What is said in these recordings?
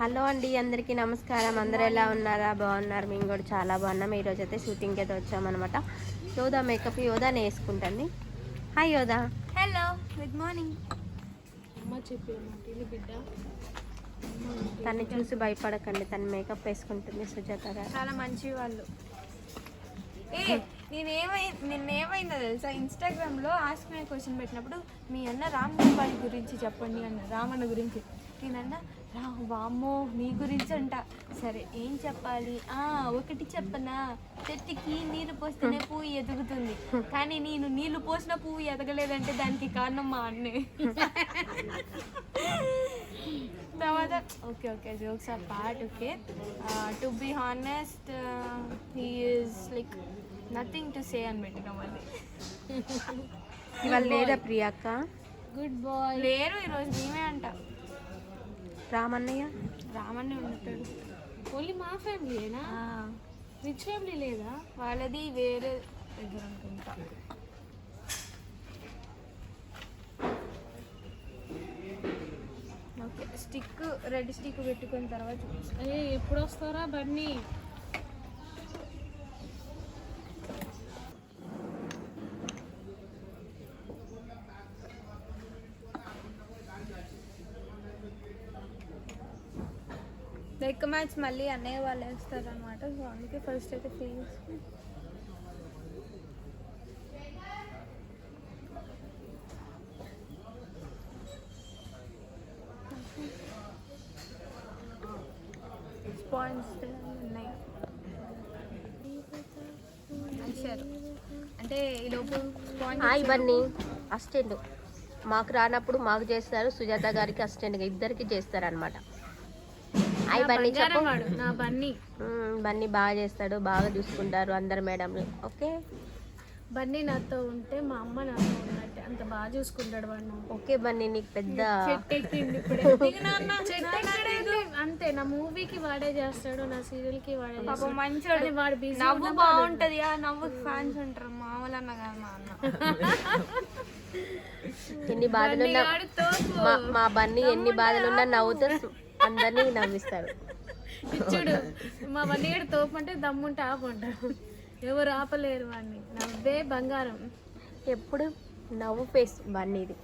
Hello అండి, అందరికీ నమస్కారం. అందరూ ఎలా ఉన్నారా? బాగున్నారు? మేము కూడా చాలా బాగున్నాం. ఈరోజు అయితే షూటింగ్కి అయితే వచ్చామన్నమాట. యోధా మేకప్ యోధాని వేసుకుంటుంది. హాయ్ యోధా. Hello, good morning. తన్ని చూసి భయపడకండి, తను మేకప్ వేసుకుంటుంది. సుజాత గారు చాలా మంచి వాళ్ళు. నిన్నేమైందో తెలుసా, ఇన్స్టాగ్రామ్లో ఆస్క్ మై క్వశ్చన్ పెట్టినప్పుడు మీ అన్న రామ్ గోపాల్ గురించి చెప్పండి అన్న, రామన్న గురించి. నేనన్నా వామ్మో నీ గురించి అంట. సరే ఏం చెప్పాలి, ఒకటి చెప్పనా, చెట్టుకి నీళ్ళు పోస్తేనే పువ్వు ఎదుగుతుంది, కానీ నేను నీళ్ళు పోసిన పువ్వు ఎదగలేదంటే దానికి కారణం మా అన్నే. తర్వాత okay okay jokes are part. Okay, to be honest he is like nothing to say అని పెట్టిన మళ్ళీ. ఇవాళ లేదా ప్రియాక్క? గుడ్ బాయ్ లేరు ఈరోజు, మేమే అంట. రామన్నయ్య ఉంటాడు. ఓన్లీ మా ఫ్యామిలీనా? రిచ్ ఫ్యామిలీ లేదా? వాళ్ళది వేరే దగ్గర అనుకుంటా. ఓకే, స్టిక్ రెడ్ స్టిక్ పెట్టుకున్న తర్వాత ఎప్పుడు వస్తారా బన్నీ? లెగ్ మ్యాచ్ మళ్ళీ అన్నయ్య వాళ్ళు వేస్తారు అనమాట. సో అందుకే ఫస్ట్ అయితే ఫేస్ స్పాంజ్ ఉన్నాయి వేసారు. అంటే ఈలోపు హాయ్ బన్నీ అసిస్టెంట్ మాకు రానప్పుడు మాకు చేస్తారు, సుజాత గారికి అసిస్టెంట్గా ఇద్దరికి చేస్తారు అనమాట. హాయ్ బన్నీ చెప్పు. నా బన్నీ బన్నీ బాగా చేస్తాడు, బాగా చూసుకుంటారు అందరు మేడంలు. ఓకే, బన్నీ నాతో ఉంటే మా అమ్మ నాతో ఉన్నట్టే, అంత బాగా చూసుకుంటాడు వాడు. ఓకే బన్నీ నీకు పెద్ద అంతే. నా మూవీకి వాడే చేస్తాడు, నా సీరియల్ కి వాడే చేస్తాడు. మంచి వాడు బిజీ, నవ్వు బాగుంటది. ఆ నవ్వు ఫ్యాన్స్ ఉంటారు, మామూలు అన్న కాదు మా అన్న. ఎన్ని బాధలున్నా మా బన్నీ ఎన్ని బాధలున్నా నవ్వుతూ అందరినీ నవ్విస్తాడు. చూడు, మా బన్నీ గడు తోపు అంటే దమ్ముంటే ఆపుంటాడు, ఎవరు ఆపలేరు వాడిని. నవ్వే బంగారం, ఎప్పుడు నవ్వు ఫేస్ బన్నీది.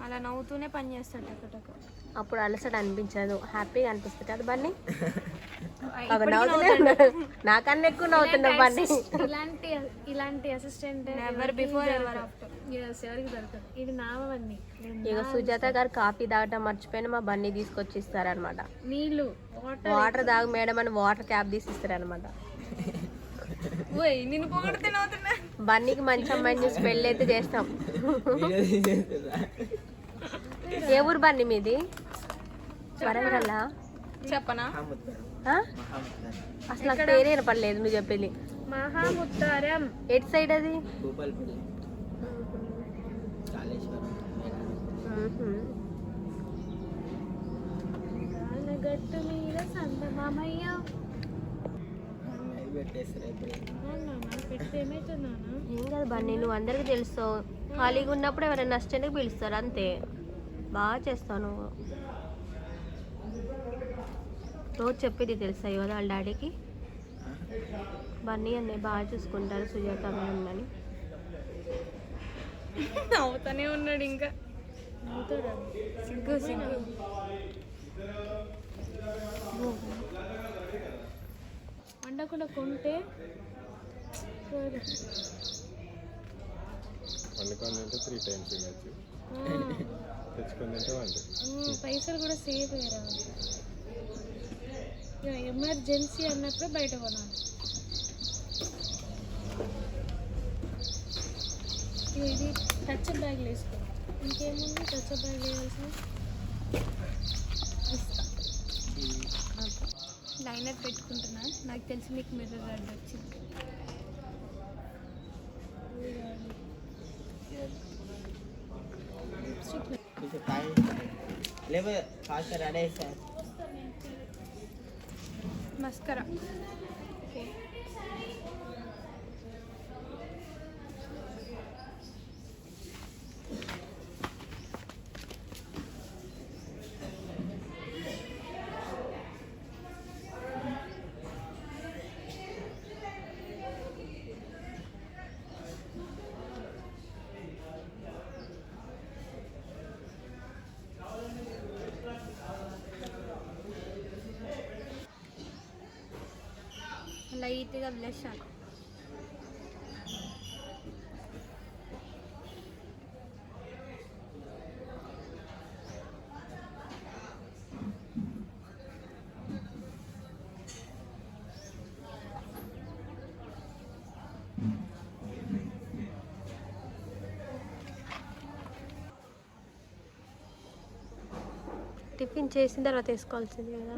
అలా నవ్వుతూనే పని చేస్తాడు టకటక. అప్పుడు అలసట అనిపించదు, హ్యాపీగా అనిపిస్తుంది కదా బన్నీ. నాకన్నా ఎక్కువ నవ్వుతున్నావు బన్నీ. ఇలాంటి assistant ever before ever after ఎవరికి దొరకదు. ఇది నావన్నీ. ఇక సుజాత గారు కాఫీ తాగటం మర్చిపోయిన మా బన్నీ తీసుకొచ్చి ఇస్తారనమాట. నీళ్ళు వాటర్ తాగు మేడం అని వాటర్ క్యాప్ తీసి ఇస్తారనమాట. బన్నీకి మంచి అమ్మాయిని చూసి పెళ్ళి అయితే చేస్తాం. ఏ ఊరు బన్నీ మీది? వరంగల్ చెప్పనా? అసలు నాకు పేరు వినపడలేదు నువ్వు చెప్పేది. మహాముత్తారం ఎటు సైడ్ అది? గట్టు మీద సందమామయ్య ఏం కాదు బన్నీ, నువ్వు అందరికి తెలుస్తావు. ఖాళీగా ఉన్నప్పుడు ఎవరైనా నష్టానికి పిలుస్తారు అంతే. బాగా చేస్తావు నువ్వు. రోజు చెప్పేది తెలుసా యోధ వాళ్ళ డాడీకి? బన్నీ అన్నయ్య బాగా చూసుకుంటారు సుజాత ఉందని. నవ్వుతానే ఉన్నాడు ఇంకా. సిగ్గు సిగ్గు. వండకుండా కొంటే పైసలు కూడా సేవ్ అయ్యారా. ఎమర్జెన్సీ అన్నప్పుడు బయట కొనాలి. ఇది టచ్ బ్యాగ్ వేసుకో. ఇంకేముంది టచ్ బ్యాగ్ వేయాల్సిన? లైనర్ పెట్టుకుంటున్నా, నాకు తెలిసి మీకు మిర్రర్ గార్డ్ వచ్చింది. మస్కరా లైట్గా బ్లష్ ఆన్. టిఫిన్ చేసిన తర్వాత వేసుకోవాల్సింది కదా.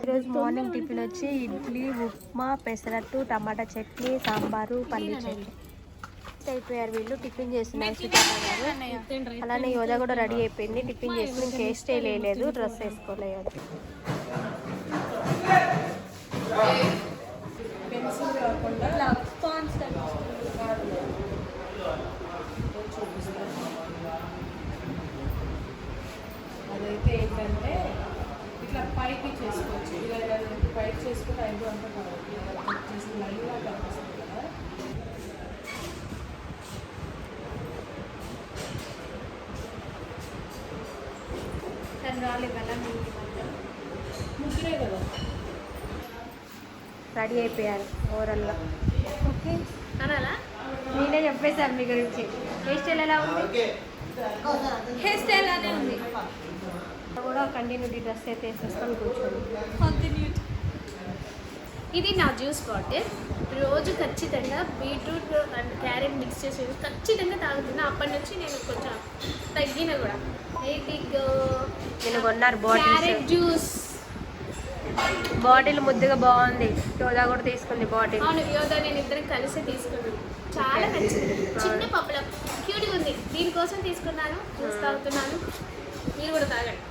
ఈరోజు మార్నింగ్ టిఫిన్ వచ్చి ఇడ్లీ, ఉప్మా, పెసరట్టు, టమాటా చట్నీ, సాంబారు, పన్నీర్ చట్నీ. అయిపోయారు వీళ్ళు. టిఫిన్ చేస్తున్నారు సుజాత గారు. అలానే యోధ కూడా రెడీ అయిపోయింది. టిఫిన్ చేసి ఇంక హెయిర్ స్టైల్ వేయలేదు, డ్రెస్ వేసుకోలేదు. అదైతే ఏంటంటే ఇట్లా పైకి చేసుకోవచ్చు. ఇలా పైకి చేసుకుంటే ఐదు అంతా కావాలి చేసి లైవ్గా కనిపిస్తుంది కదా. ముగ్గురే కదా. రెడీ అయిపోయారు ఓవరాల్గా. ఓకే అనాలా? నేనే చెప్పేశాను మీ గురించి. హెయిర్ స్టైల్ ఎలా ఉంది? హెయిర్ స్టైల్ అనే ఉంది. కూడా కంటిన్యూటీ డ్రెస్ అయితే వేసేసుకొని కూర్చోండి. ఇది నా జ్యూస్ బాటిల్. రోజు ఖచ్చితంగా బీట్రూట్ అండ్ క్యారెట్ మిక్స్ చేసి ఖచ్చితంగా తాగుతున్నా. అప్పటి నుంచి నేను కొంచెం తగ్గిన కూడా. నేను కొన్నారు క్యారెట్ బాటిల్స్. జ్యూస్. బాటిల్ ముద్దుగా బాగుంది. యోధా కూడా తీసుకుంది బాటిల్. అవును, యోధ నేను ఇద్దరం కలిసి తీసుకున్నాను. చాలా నచ్చింది. చిన్న పప్పుల క్యూట్గా ఉంది. దీనికోసం తీసుకున్నాను. జ్యూస్ తాగుతున్నాను. మీరు కూడా తాగండి.